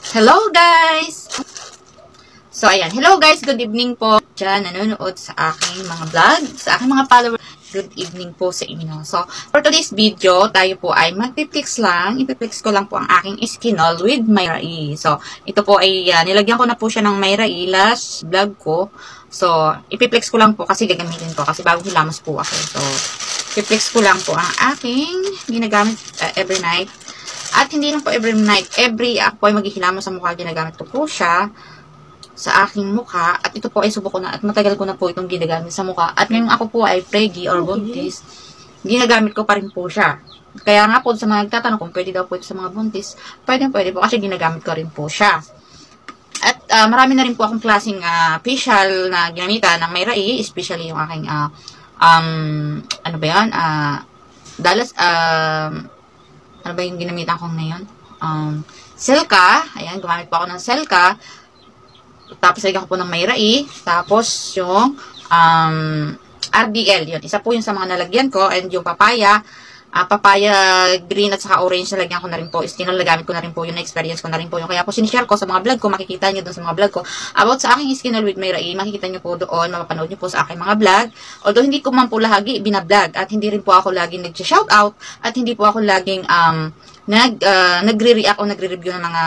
Hello guys! So ayan, hello guys, good evening po dyan nanonood sa aking mga vlog, sa aking mga followers. Good evening po sa inyo. So, for today's video, tayo po ay magpiplex lang. Ipiplex ko lang po ang aking Skinol with Myra E. So, ito po ay, nilagyan ko na po siya ng Myra E last vlog ko. So, ipiplex ko lang po kasi gagamitin ko kasi bago hilamos po ako. So, ipiplex ko lang po ang aking ginagamit every night. At hindi lang po every night, ako po ay maghihilamos sa mukha, ginagamit ko po siya sa aking mukha. At ito po ay subok ko na at matagal ko na po itong ginagamit sa mukha. At ngayong ako po ay preggy or buntis, ginagamit ko pa rin po siya. Kaya nga po sa mga nagtatanong kung pwede daw po ito sa mga buntis, pwede po kasi ginagamit ko rin po siya. At marami na rin po akong klaseng facial na ginamitan ng Myra E, especially yung aking ano ba yan? Ano ba yung ginamitan ko ngayon? Selka. Ayan, gumamit po ako ng Selka. Tapos, lagyan ko po ng Myra E. Tapos, yung RDL. Yun. Isa po yung sa mga nalagyan ko. And yung papaya. Papaya green at saka orange nalagyan ko na rin po. Skinol, nagamit ko na rin po. Yung experience ko na rin po. Yung kaya po sinishare ko sa mga vlog ko. Makikita nyo dun sa mga vlog ko. About sa aking Skinol with Myra E. Makikita nyo po doon. Mapapanood nyo po sa aking mga vlog. Although, hindi ko man po lagi binablog. At hindi rin po ako laging nag-shoutout. At hindi po ako laging nagre-react o nagre-review ng mga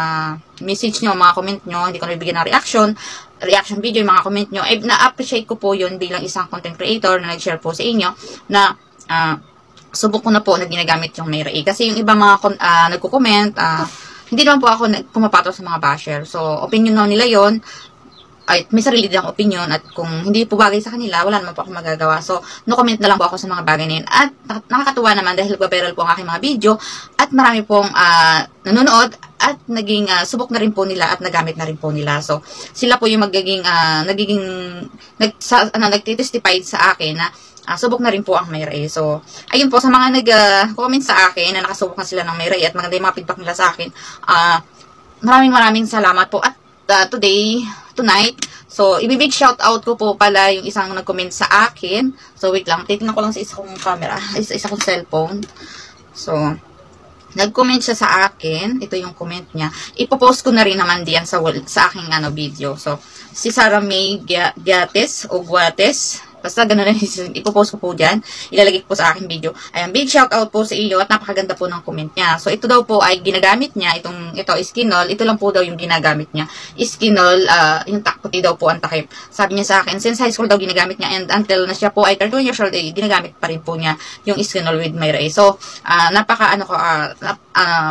message nyo, mga comment nyo. Hindi ko nabibigyan ng reaction video, yung mga comment nyo. Na-appreciate ko po yun bilang isang content creator na nag-share po sa inyo na subok ko na po na ginagamit yung Myra E. Kasi yung iba mga nagko-comment, hindi naman po ako pumapato sa mga basher. So, opinion na nila yon. Ay, may sarili din akong opinion at kung hindi po bagay sa kanila, wala naman po ako magagawa. So, no comment na lang po ako sa mga bagay na yun. At nakakatuwa naman dahil nagpa-viral po ang aking mga video at marami pong nanonood at naging subok na rin po nila at nagamit na rin po nila. So, sila po yung nagtitestify sa akin na subok na rin po ang Myra E. So, ayun po, sa mga nag-comment sa akin na nakasubok na sila ng Myra E at maganda yung mga feedback nila sa akin, maraming salamat po. At tonight, so, ibibig shout out ko po pala yung isang nag-comment sa akin. So, wait lang, titignan ko lang sa isa kong camera, isa kong cellphone. So, nag-comment siya sa akin. Ito yung comment niya. Ipopost ko na rin naman diyan sa aking video. So, si Sarah May Gates o Guates. Basta ganun na ipopost ko po dyan. Ilalagay ko po sa aking video. Ayan, big shout out po sa iyo at napakaganda po ng comment niya. So, ito daw po ay ginagamit niya. Ito, Skinol. Ito lang po daw yung ginagamit niya. Skinol, yung takputi daw po ang takip. Sabi niya sa akin, since high school daw ginagamit niya and until na siya po ay 31 years old, ginagamit pa rin po niya yung Skinol with Myra E. So,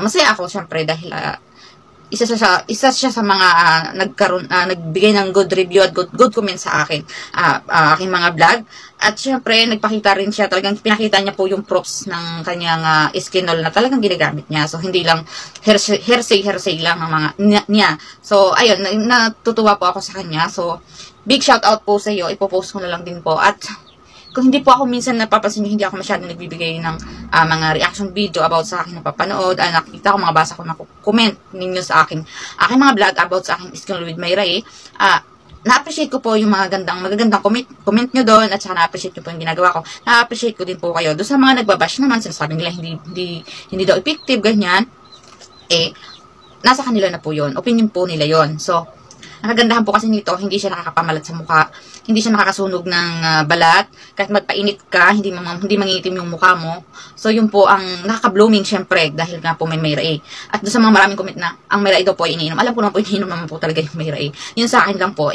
masaya ako syempre dahil isa siya sa mga nagbigay ng good review at good comment sa akin, aking mga vlog. At syempre, nagpakita rin siya, talagang pinakita niya po yung props ng kanyang Skinol na talagang ginagamit niya. So, hindi lang hearsay lang ng mga niya. So, ayun, natutuwa po ako sa kanya. So, big shout out po sa iyo. Ipopost ko na lang din po. At kung hindi po ako minsan napapansin nyo, hindi ako masyadong nagbibigay ng mga reaction video about sa aking napapanood. Nakikita ko, mga basa ko na comment ninyo sa aking mga vlog about sa aking Skinol with Myra E. Na-appreciate ko po yung magagandang comment nyo doon at saka na-appreciate nyo po yung ginagawa ko. Na-appreciate ko din po kayo. Doon sa mga nagbabash naman, sinasabi nila hindi daw effective, ganyan. Nasa kanila na po yun. Opinion po nila yon. So, nakagandahan po kasi nito, hindi siya nakakapamalat sa mukha, hindi siya nakakasunog ng balat, kahit magpainit ka, hindi mangingitim yung mukha mo. So, yun po ang nakaka-blooming syempre, dahil nga po may Myra E. At doon sa mga maraming comment na, ang Myra E daw po ay iniinom. Alam ko na po, iniinom naman po talaga yung Myra E. Yun sa akin lang po,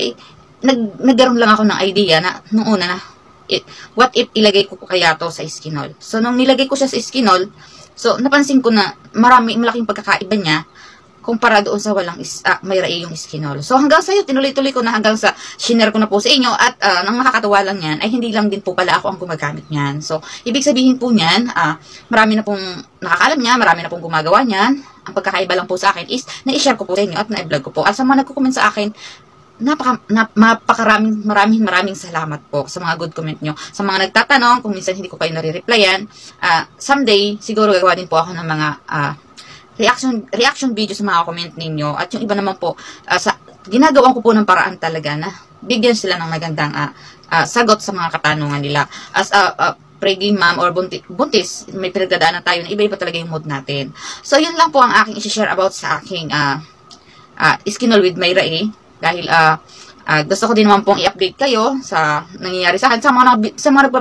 nagkaroon lang ako ng idea na, nung una na, what if ilagay ko kaya to sa Skinol? So, nung nilagay ko siya sa Skinol, so, napansin ko na malaking pagkakaiba niya, kumpara doon sa walang Myra E yung Skinol. So, hanggang sa'yo, tinuloy-tuloy ko na hanggang sa shinare ko na po sa inyo at nang nakakatuwa lang yan, ay hindi lang din po pala ako ang gumagamit niyan. So, ibig sabihin po niyan, marami na pong nakakalam niya, marami na pong gumagawa niyan. Ang pagkakaiba lang po sa akin is, na-share ko po sa inyo at na-vlog ko po. At sa mga nagko-comment sa akin, maraming salamat po sa mga good comment nyo. Sa mga nagtatanong, kung minsan hindi ko kayo nare-replyan, someday, siguro gagawa din po ako ng mga reaction video sa mga comment ninyo. At yung iba naman po, ginagawa ko po ng paraan talaga na bigyan sila ng magandang sagot sa mga katanungan nila. As preggy mom or buntis, may pinagdadaanan tayo na iba-iba talaga yung mood natin. So, yun lang po ang aking i-share about sa aking Skinol with Myra A. Dahil gusto ko din naman pong i-update kayo sa nangyayari sa akin. Sa mga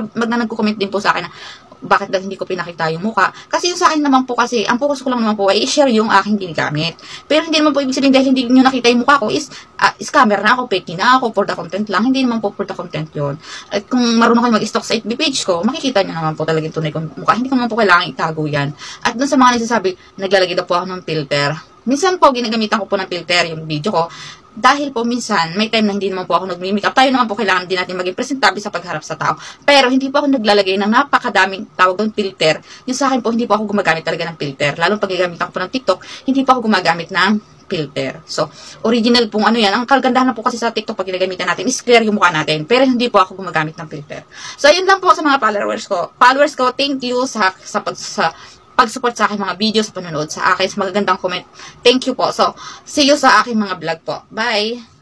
nagko-comment din po sa akin na bakit daw hindi ko pinakita yung mukha. Kasi yung sa akin naman po kasi, ang focus ko lang naman po ay i-share yung aking ginagamit. Pero hindi naman po ibig sabihin dahil hindi nyo nakita yung mukha ko is scammer na ako, fake na ako, for the content lang. Hindi naman po for the content yun. At kung marunong kayo mag-stock sa FB page ko, makikita nyo naman po talaga yung tunay kong mukha. Hindi ko naman po kailangan itago yan. At dun sa mga nagsasabi, naglalagay daw po ako ng filter. Minsan po, ginagamitan ko po ng filter yung video ko. Dahil po minsan, may time na hindi naman po ako nag-makeup. Tayo naman po kailangan din natin maging presentable sa pagharap sa tao. Pero hindi po ako naglalagay ng napakadaming tawag ng filter. Yung sa akin po, hindi po ako gumagamit talaga ng filter. Lalo pag gagamitan ko po ng TikTok, hindi po ako gumagamit ng filter. So, original pong ano yan. Ang kagandahan na po kasi sa TikTok pag ginagamitan natin is clear yung mukha natin. Pero hindi po ako gumagamit ng filter. So, yun lang po sa mga followers ko. Followers ko, thank you sa pag-support sa aking mga video, sa panonood sa akin, sa magagandang comment. Thank you po. So, see you sa aking mga vlog po. Bye!